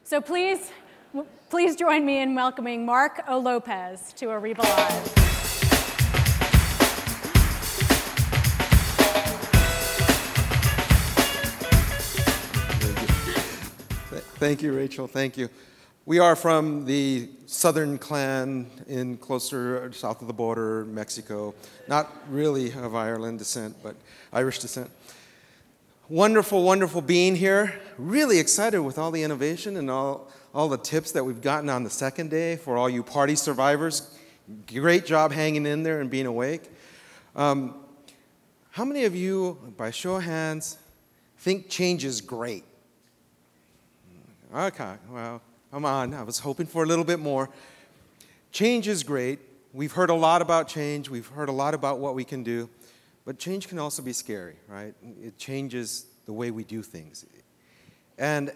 So please join me in welcoming Mark O. Lopez to Ariba Live. Thank you, Rachel. Thank you. We are from the southern clan in closer south of the border, Mexico. Not really of Ireland descent, but Irish descent. Wonderful, wonderful being here. Really excited with all the innovation and all the tips that we've gotten on the second day for all you party survivors. Great job hanging in there and being awake. How many of you, by show of hands, think change is great? Okay, well, come on. I was hoping for a little bit more. Change is great. We've heard a lot about change. We've heard a lot about what we can do. But change can also be scary, right? It changes the way we do things. And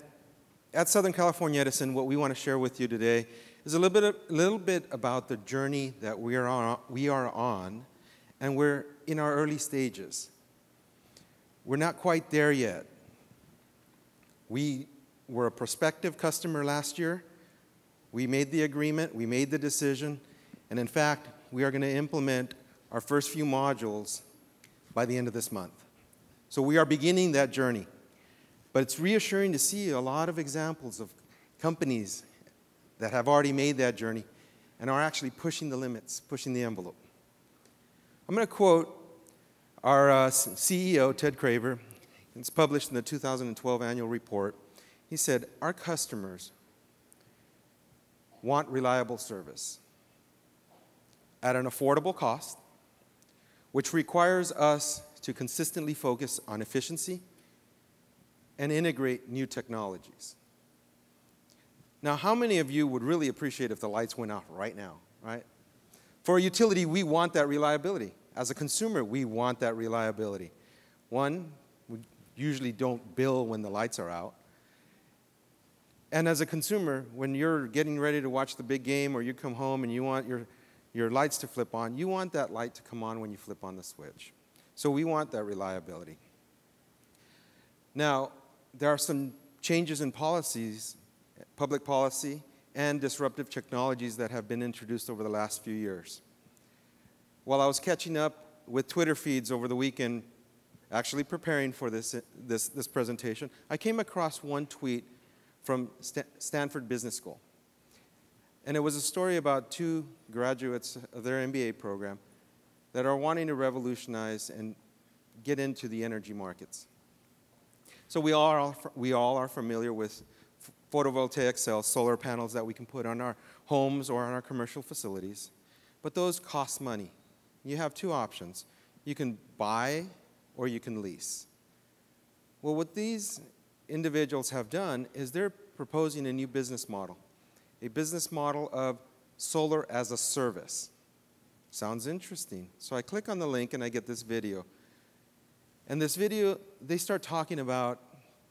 at Southern California Edison, what we want to share with you today is a little bit about the journey that we are on, and we're in our early stages. We're not quite there yet. We were a prospective customer last year. We made the agreement, we made the decision, and in fact, we are going to implement our first few modules by the end of this month. So we are beginning that journey. But it's reassuring to see a lot of examples of companies that have already made that journey and are actually pushing the limits, pushing the envelope. I'm going to quote our CEO, Ted Craver. It's published in the 2012 annual report. He said, "Our customers want reliable service at an affordable cost, which requires us to consistently focus on efficiency and integrate new technologies." Now, how many of you would really appreciate if the lights went off right now, right? For a utility, we want that reliability. As a consumer, we want that reliability. One, we usually don't bill when the lights are out. And as a consumer, when you're getting ready to watch the big game or you come home and you want your lights to flip on, you want that light to come on when you flip on the switch. So we want that reliability. Now, there are some changes in policies, public policy, and disruptive technologies that have been introduced over the last few years. While I was catching up with Twitter feeds over the weekend, actually preparing for this presentation, I came across one tweet from Stanford Business School. And it was a story about two graduates of their MBA program that are wanting to revolutionize and get into the energy markets. So we all are familiar with photovoltaic cells, solar panels that we can put on our homes or on our commercial facilities. But those cost money. You have two options. You can buy or you can lease. Well, what these individuals have done is they're proposing a new business model. A business model of solar as a service. Sounds interesting. So I click on the link and I get this video. And this video, they start talking about,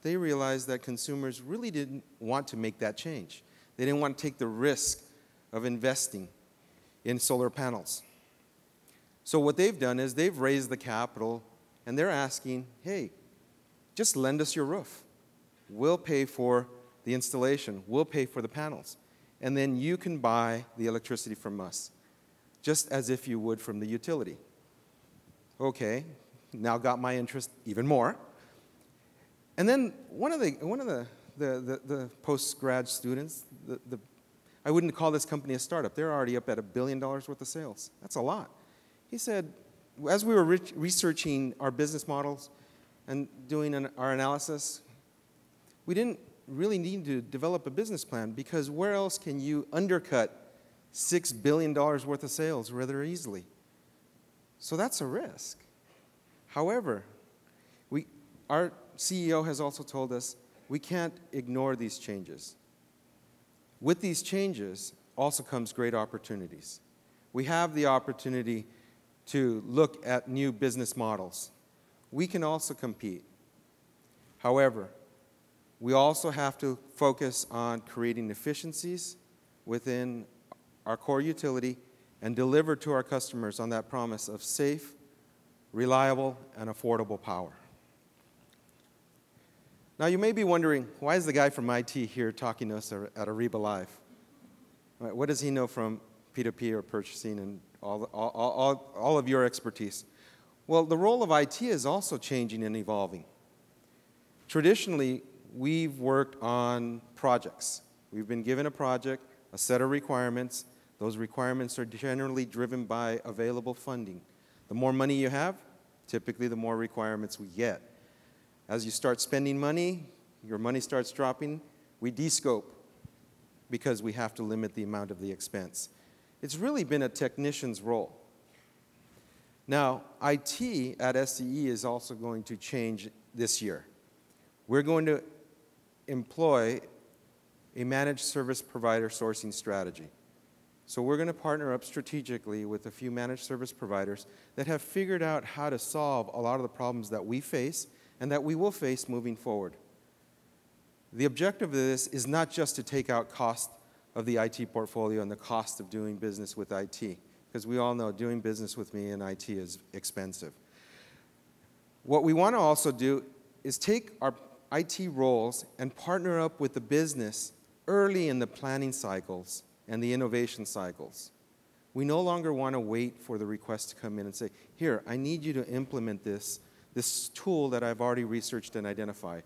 they realized that consumers really didn't want to make that change. They didn't want to take the risk of investing in solar panels. So what they've done is they've raised the capital and they're asking, hey, just lend us your roof. We'll pay for the installation. We'll pay for the panels. And then you can buy the electricity from us, just as if you would from the utility. Okay, now got my interest even more. And then one of the post-grad students, I wouldn't call this company a startup. They're already up at $1 billion worth of sales. That's a lot. He said, as we were researching our business models and doing our analysis, we didn't really need to develop a business plan because where else can you undercut $6 billion worth of sales rather easily? So that's a risk. However, our CEO has also told us we can't ignore these changes. With these changes also comes great opportunities. We have the opportunity to look at new business models. We can also compete. However, we also have to focus on creating efficiencies within our core utility and deliver to our customers on that promise of safe, reliable, and affordable power. Now, you may be wondering, why is the guy from IT here talking to us at Ariba Live? Right, what does he know from P2P or purchasing and all of your expertise? Well, the role of IT is also changing and evolving. Traditionally, we've worked on projects. We've been given a project, a set of requirements. Those requirements are generally driven by available funding. The more money you have, typically the more requirements we get. As you start spending money, your money starts dropping, we de-scope because we have to limit the amount of the expense. It's really been a technician's role. Now, IT at SCE is also going to change this year. We're going to employ a managed service provider sourcing strategy. So we're going to partner up strategically with a few managed service providers that have figured out how to solve a lot of the problems that we face and that we will face moving forward. The objective of this is not just to take out cost of the IT portfolio and the cost of doing business with IT, because we all know doing business with me in IT is expensive. What we want to also do is take our IT roles and partner up with the business early in the planning cycles and the innovation cycles. We no longer want to wait for the request to come in and say, here, I need you to implement this tool that I've already researched and identified.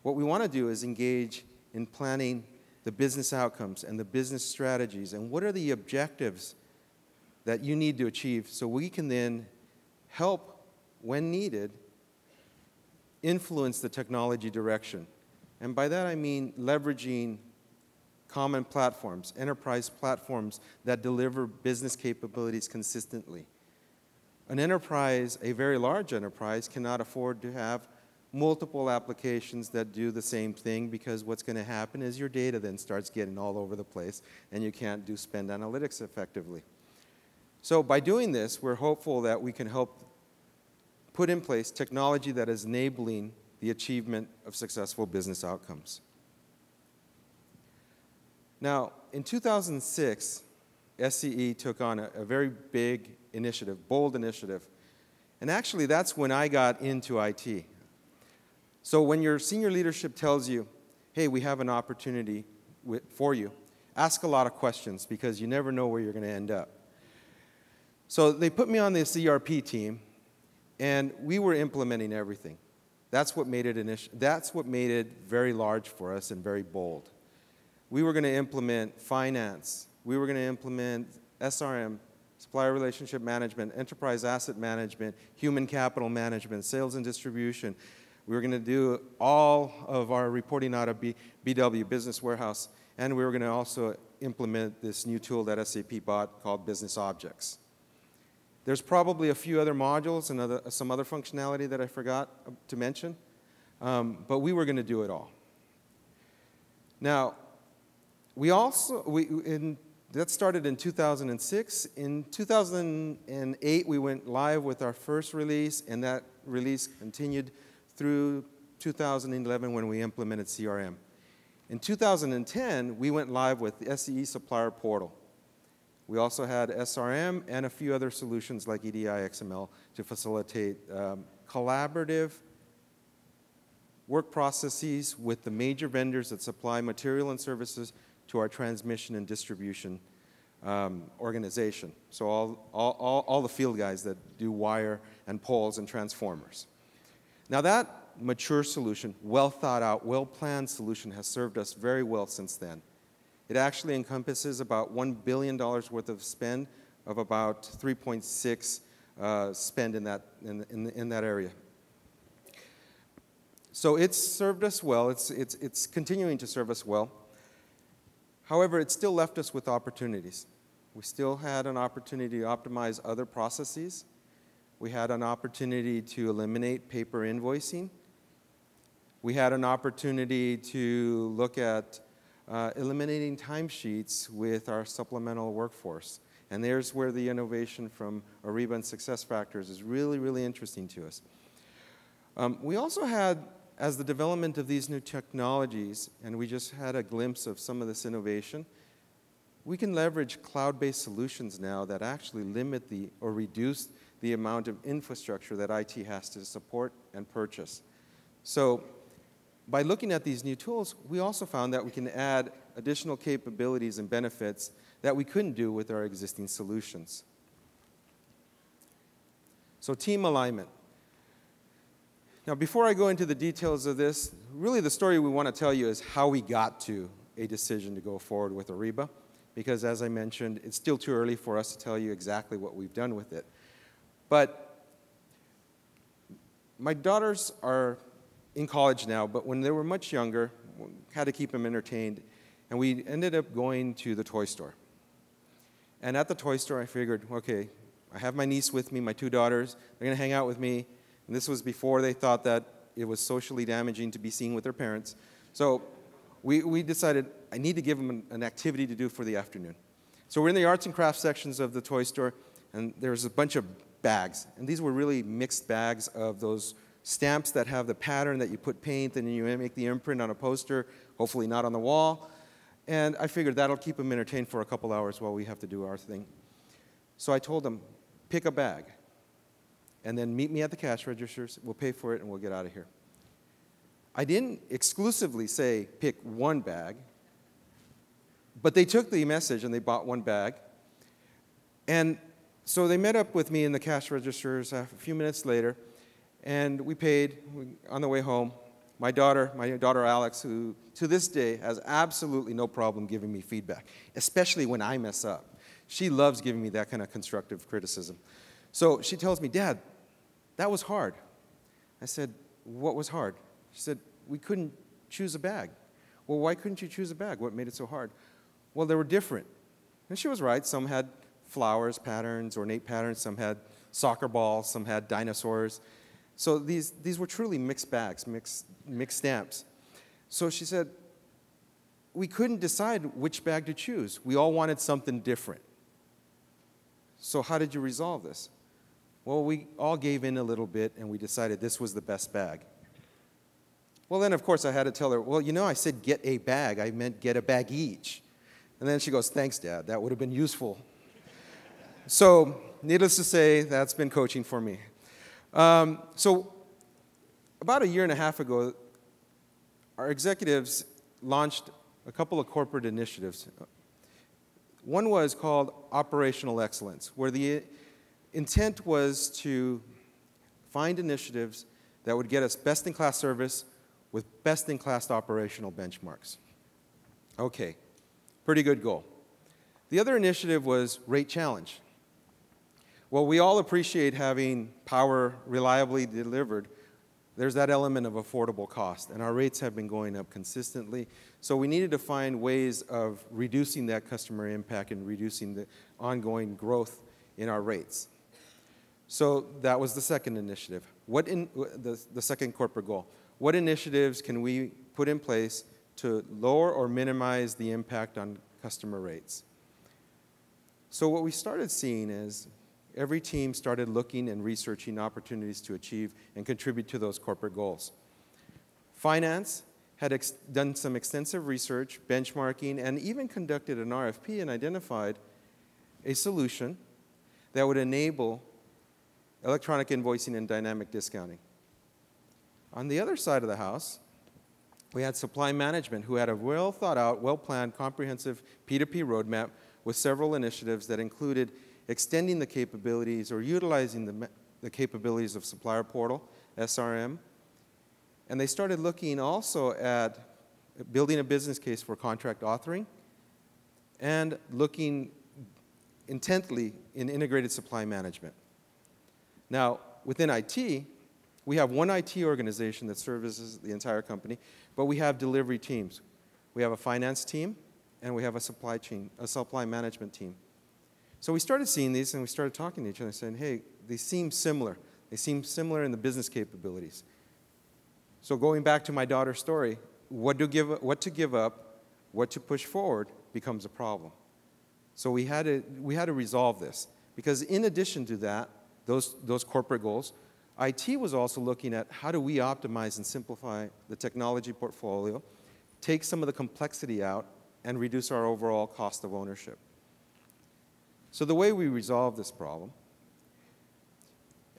What we want to do is engage in planning the business outcomes and the business strategies and what are the objectives that you need to achieve so we can then help, when needed, influence the technology direction. And by that I mean leveraging common platforms, enterprise platforms that deliver business capabilities consistently. An enterprise, a very large enterprise, cannot afford to have multiple applications that do the same thing because what's going to happen is your data then starts getting all over the place and you can't do spend analytics effectively. So by doing this, we're hopeful that we can help put in place technology that is enabling the achievement of successful business outcomes. Now, in 2006, SCE took on a very big initiative, bold initiative. And actually, that's when I got into IT. So when your senior leadership tells you, hey, we have an opportunity for you, ask a lot of questions because you never know where you're going to end up. So they put me on this ERP team, and we were implementing everything. That's what made it very large for us and very bold. We were going to implement finance. We were going to implement SRM, supplier relationship management, enterprise asset management, human capital management, sales and distribution. We were going to do all of our reporting out of BW, Business Warehouse, and we were going to also implement this new tool that SAP bought called Business Objects. There's probably a few other modules and some other functionality that I forgot to mention, but we were going to do it all. Now, that started in 2006. In 2008, we went live with our first release, and that release continued through 2011 when we implemented CRM. In 2010, we went live with the SCE Supplier Portal. We also had SRM and a few other solutions like EDI XML to facilitate collaborative work processes with the major vendors that supply material and services to our transmission and distribution organization. So all the field guys that do wire and poles and transformers. Now that mature solution, well thought out, well planned solution has served us very well since then. It actually encompasses about $1 billion worth of spend of about 3.6 spend in that area. So it's served us well. It's continuing to serve us well. However, it still left us with opportunities. We still had an opportunity to optimize other processes. We had an opportunity to eliminate paper invoicing. We had an opportunity to look at eliminating timesheets with our supplemental workforce. And there's where the innovation from Ariba and SuccessFactors is really, really interesting to us. We also had, as the development of these new technologies, and we just had a glimpse of some of this innovation, we can leverage cloud-based solutions now that actually limit or reduce the amount of infrastructure that IT has to support and purchase. So by looking at these new tools, we also found that we can add additional capabilities and benefits that we couldn't do with our existing solutions. So team alignment. Now, before I go into the details of this, really the story we want to tell you is how we got to a decision to go forward with Ariba, because as I mentioned, it's still too early for us to tell you exactly what we've done with it. But my daughters are in college now, but when they were much younger, we had to keep them entertained, and we ended up going to the toy store. And at the toy store, I figured, okay, I have my niece with me, my two daughters, they're going to hang out with me, and this was before they thought that it was socially damaging to be seen with their parents. So we decided I need to give them an activity to do for the afternoon. So we're in the arts and crafts sections of the toy store, and there's a bunch of bags. And these were really mixed bags of those stamps that have the pattern that you put paint and you make the imprint on a poster, hopefully not on the wall. And I figured that'll keep them entertained for a couple hours while we have to do our thing. So I told them, pick a bag, and then meet me at the cash registers. We'll pay for it, and we'll get out of here. I didn't exclusively say pick one bag, but they took the message and they bought one bag. And so they met up with me in the cash registers a few minutes later, and we paid on the way home. My daughter Alex, who to this day has absolutely no problem giving me feedback, especially when I mess up. She loves giving me that kind of constructive criticism. So she tells me, Dad, that was hard. I said, what was hard? She said, we couldn't choose a bag. Well, why couldn't you choose a bag? What made it so hard? Well, they were different. And she was right. Some had flowers, patterns, ornate patterns. Some had soccer balls. Some had dinosaurs. So these were truly mixed bags, mixed stamps. So she said, we couldn't decide which bag to choose. We all wanted something different. So how did you resolve this? Well, we all gave in a little bit, and we decided this was the best bag. Well, then, of course, I had to tell her, well, you know, I said get a bag. I meant get a bag each. And then she goes, thanks, Dad. That would have been useful. So needless to say, that's been coaching for me. So about a year and a half ago, our executives launched a couple of corporate initiatives. One was called Operational Excellence, where the intent was to find initiatives that would get us best-in-class service with best-in-class operational benchmarks. Okay, pretty good goal. The other initiative was Rate Challenge. Well, we all appreciate having power reliably delivered. There's that element of affordable cost, and our rates have been going up consistently. So we needed to find ways of reducing that customer impact and reducing the ongoing growth in our rates. So that was the second initiative. The second corporate goal. What initiatives can we put in place to lower or minimize the impact on customer rates? So what we started seeing is every team started looking and researching opportunities to achieve and contribute to those corporate goals. Finance had done some extensive research, benchmarking, and even conducted an RFP and identified a solution that would enable electronic invoicing and dynamic discounting. On the other side of the house, we had supply management, who had a well-thought-out, well-planned, comprehensive P2P roadmap with several initiatives that included extending the capabilities or utilizing the capabilities of Supplier Portal, SRM. And they started looking also at building a business case for contract authoring and looking intently in integrated supply management. Now, within IT, we have one IT organization that services the entire company, but we have delivery teams. We have a finance team, and we have a supply management team. So we started seeing these, and we started talking to each other, saying, hey, they seem similar. They seem similar in the business capabilities. So going back to my daughter's story, what to give up, what to push forward becomes a problem. So we had to resolve this, because in addition to that, those corporate goals, IT was also looking at how do we optimize and simplify the technology portfolio, take some of the complexity out, and reduce our overall cost of ownership. So the way we resolve this problem,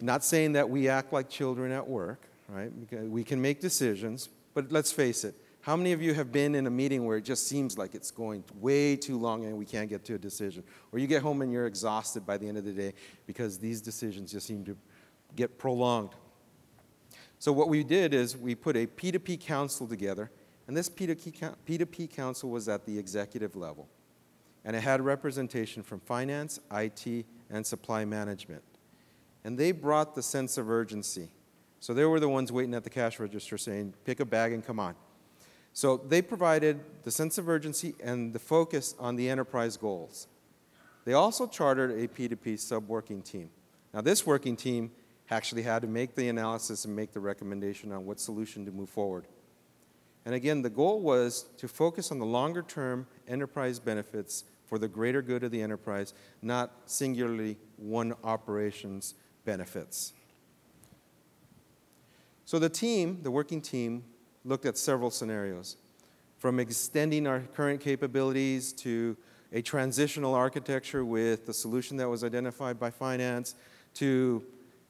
not saying that we act like children at work, right? Because we can make decisions, But let's face it, how many of you have been in a meeting where it just seems like it's going way too long and we can't get to a decision? Or you get home and you're exhausted by the end of the day because these decisions just seem to get prolonged. So what we did is we put a P2P council together, and this P2P council was at the executive level. And it had representation from finance, IT, and supply management. And they brought the sense of urgency. So they were the ones waiting at the cash register saying, pick a bag and come on. So they provided the sense of urgency and the focus on the enterprise goals. They also chartered a P2P sub-working team. Now this working team actually had to make the analysis and make the recommendation on what solution to move forward. And again, the goal was to focus on the longer-term enterprise benefits for the greater good of the enterprise, not singularly one operation's benefits. So the team, the working team, looked at several scenarios, from extending our current capabilities to a transitional architecture with the solution that was identified by finance, to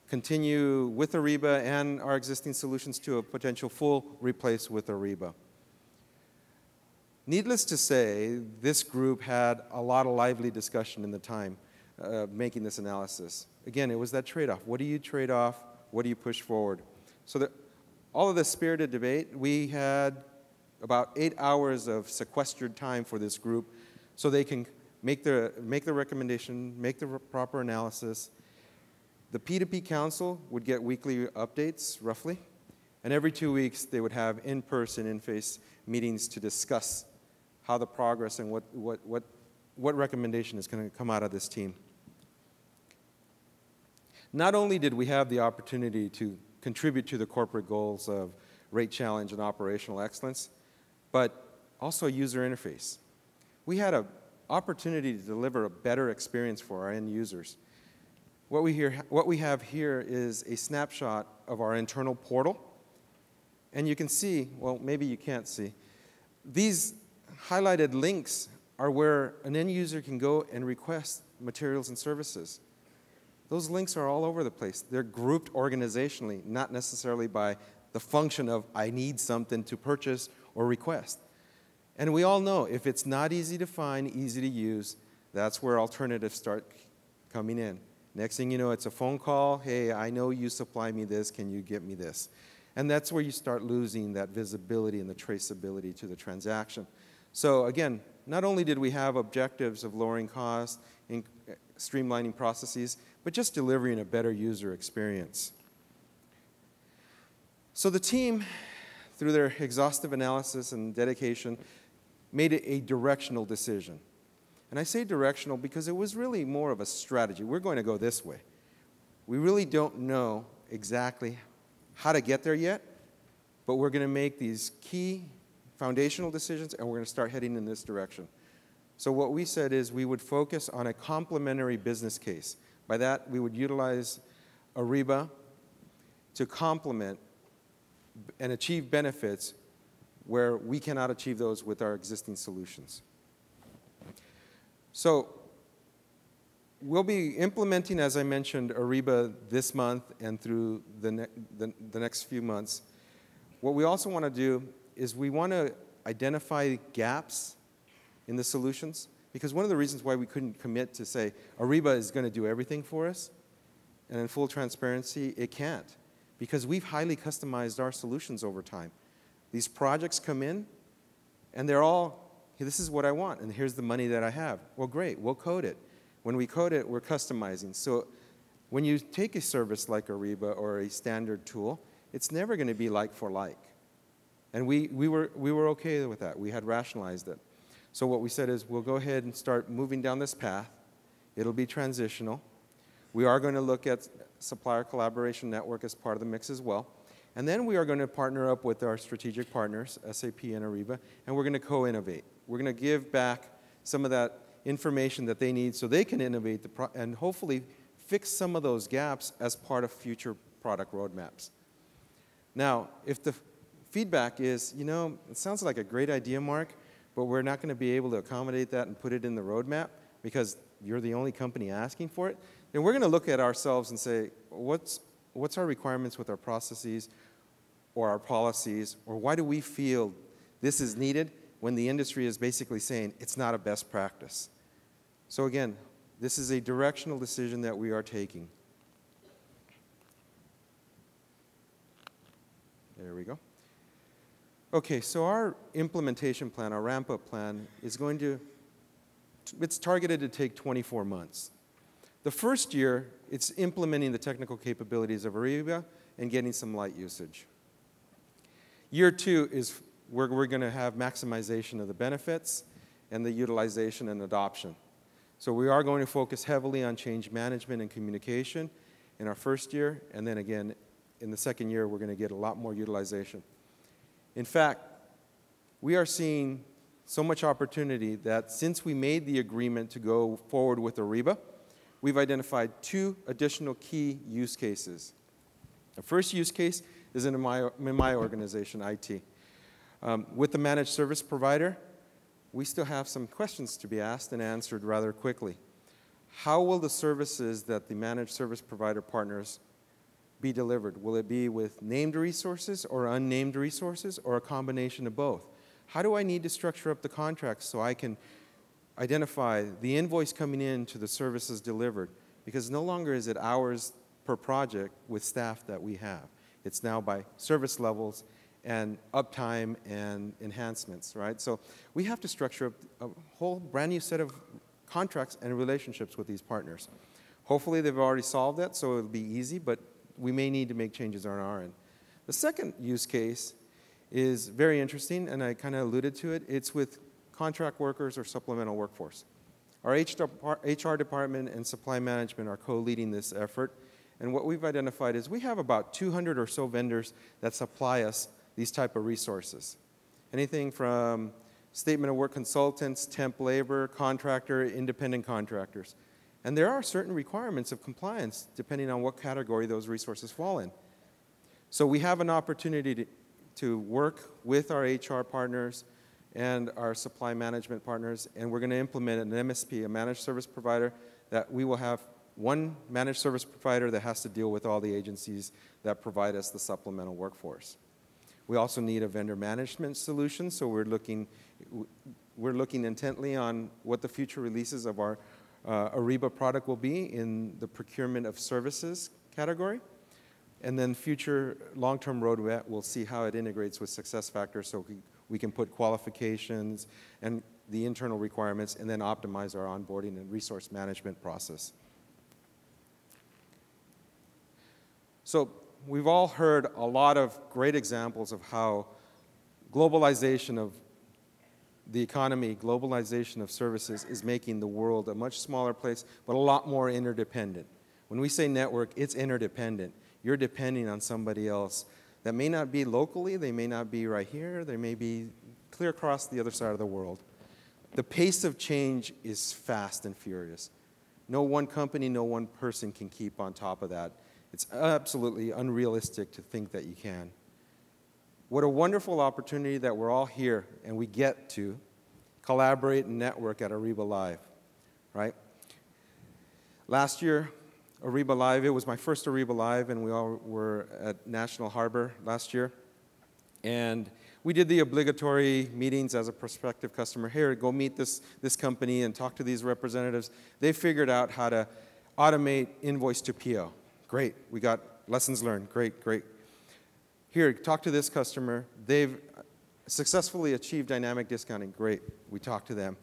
continue with Ariba and our existing solutions to a potential full replace with Ariba. Needless to say, this group had a lot of lively discussion in the time making this analysis. Again, it was that trade-off. What do you trade off? What do you push forward? So all of this spirited debate, we had about 8 hours of sequestered time for this group so they can make the recommendation, make the proper analysis. The P2P council would get weekly updates, roughly, and every 2 weeks they would have in-person, in-face meetings to discuss how the progress and what recommendation is going to come out of this team. Not only did we have the opportunity to contribute to the corporate goals of rate challenge and operational excellence, but also user interface. We had an opportunity to deliver a better experience for our end users. What we have here is a snapshot of our internal portal. And you can see, well, maybe you can't see, these highlighted links are where an end user can go and request materials and services. Those links are all over the place. They're grouped organizationally, not necessarily by the function of I need something to purchase or request. And we all know if it's not easy to find, easy to use, that's where alternatives start coming in. Next thing you know, it's a phone call. Hey, I know you supply me this. Can you get me this? And that's where you start losing that visibility and the traceability to the transaction. So again, not only did we have objectives of lowering costs and streamlining processes, but just delivering a better user experience. So the team, through their exhaustive analysis and dedication, made a directional decision. And I say directional because it was really more of a strategy. We're going to go this way. We really don't know exactly how to get there yet, but we're going to make these key foundational decisions and we're going to start heading in this direction. So what we said is we would focus on a complementary business case. By that, we would utilize Ariba to complement and achieve benefits where we cannot achieve those with our existing solutions. So we'll be implementing, as I mentioned, Ariba this month and through the next few months. What we also want to do is we want to identify gaps in the solutions, because one of the reasons why we couldn't commit to say Ariba is going to do everything for us, and in full transparency, it can't, because we've highly customized our solutions over time. These projects come in, and they're all, hey, this is what I want, and here's the money that I have. Well, great, we'll code it. When we code it, we're customizing. So when you take a service like Ariba or a standard tool, it's never going to be like for like. And we were okay with that. We had rationalized it. So what we said is we'll go ahead and start moving down this path. It'll be transitional. We are going to look at supplier collaboration network as part of the mix as well. And then we are going to partner up with our strategic partners, SAP and Ariba, and we're going to co-innovate. We're going to give back some of that information that they need so they can innovate and hopefully fix some of those gaps as part of future product roadmaps. Now, if the feedback is, you know, it sounds like a great idea, Mark, but we're not going to be able to accommodate that and put it in the roadmap because you're the only company asking for it, then we're going to look at ourselves and say, what's our requirements with our processes? or our policies, or why do we feel this is needed when the industry is basically saying it's not a best practice? So again, this is a directional decision that we are taking. There we go. Okay, so our implementation plan, our ramp-up plan, it's targeted to take 24 months. The first year, it's implementing the technical capabilities of Ariba and getting some light usage. Year 2 is where we're going to have maximization of the benefits and the utilization and adoption. So we are going to focus heavily on change management and communication in our first year, and then again, in the second year, we're going to get a lot more utilization. In fact, we are seeing so much opportunity that since we made the agreement to go forward with Ariba, we've identified 2 additional key use cases. The first use case is in my organization, IT. With the managed service provider, we still have some questions to be asked and answered rather quickly. How will the services that the managed service provider partners be delivered? Will it be with named resources or unnamed resources or a combination of both? How do I need to structure up the contracts so I can identify the invoice coming in to the services delivered? Because no longer is it hours per project with staff that we have. It's now by service levels and uptime and enhancements, right? So we have to structure up a whole brand new set of contracts and relationships with these partners. Hopefully they've already solved that, so it'll be easy, but we may need to make changes on our end. The second use case is very interesting, and I kind of alluded to it. It's with contract workers or supplemental workforce. Our HR department and supply management are co-leading this effort, and what we've identified is we have about 200 or so vendors that supply us these type of resources. Anything from statement of work consultants, temp labor, contractor, independent contractors. And there are certain requirements of compliance depending on what category those resources fall in. So we have an opportunity to work with our HR partners and our supply management partners, and we're going to implement an MSP, a managed service provider, that we will have one managed service provider that has to deal with all the agencies that provide us the supplemental workforce. We also need a vendor management solution, so we're looking intently on what the future releases of our Ariba product will be in the procurement of services category. And then future long-term roadmap, we'll see how it integrates with SuccessFactors so we can put qualifications and the internal requirements and then optimize our onboarding and resource management process. So we've all heard a lot of great examples of how globalization of the economy, globalization of services is making the world a much smaller place, but a lot more interdependent. When we say network, it's interdependent. You're depending on somebody else that may not be locally, they may not be right here, they may be clear across the other side of the world. The pace of change is fast and furious. No one company, no one person can keep on top of that. It's absolutely unrealistic to think that you can. What a wonderful opportunity that we're all here and we get to collaborate and network at Ariba Live, right? Last year, Ariba Live, it was my first Ariba Live, and we all were at National Harbor last year. And we did the obligatory meetings as a prospective customer. Here, go meet this company and talk to these representatives. They figured out how to automate invoice to PO. Great, we got lessons learned, great, great. Here, talk to this customer. They've successfully achieved dynamic discounting, great, we talked to them.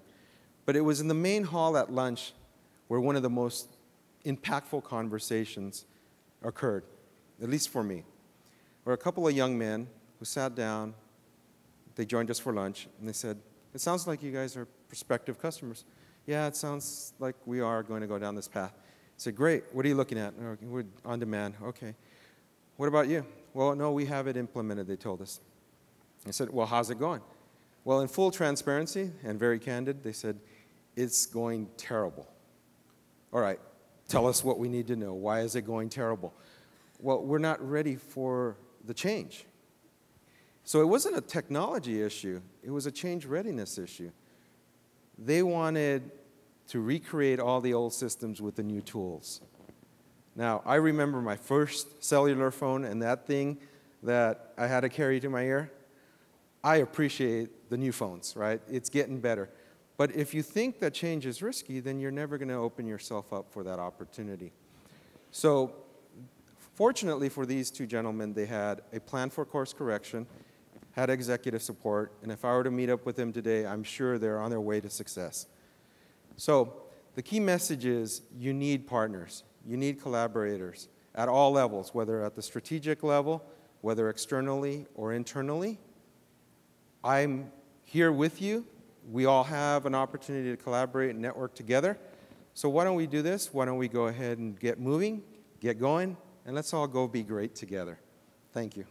But it was in the main hall at lunch where one of the most impactful conversations occurred, at least for me. Where a couple of young men who sat down, they joined us for lunch, and they said, it sounds like you guys are prospective customers. Yeah, it sounds like we are going to go down this path. I said, great, what are you looking at? Oh, we're on demand, okay. What about you? Well, no, we have it implemented, they told us. I said, well, how's it going? Well, in full transparency and very candid, they said, it's going terrible. All right, tell us what we need to know. Why is it going terrible? Well, we're not ready for the change. So it wasn't a technology issue. It was a change readiness issue. They wanted to recreate all the old systems with the new tools. Now, I remember my first cellular phone, and that thing that I had to carry to my ear. I appreciate the new phones, right? It's getting better. But if you think that change is risky, then you're never going to open yourself up for that opportunity. So fortunately for these two gentlemen, they had a plan for course correction, had executive support, and if I were to meet up with them today, I'm sure they're on their way to success. So the key message is you need partners, you need collaborators at all levels, whether at the strategic level, whether externally or internally. I'm here with you. We all have an opportunity to collaborate and network together. So why don't we do this? Why don't we go ahead and get moving, get going, and let's all go be great together. Thank you.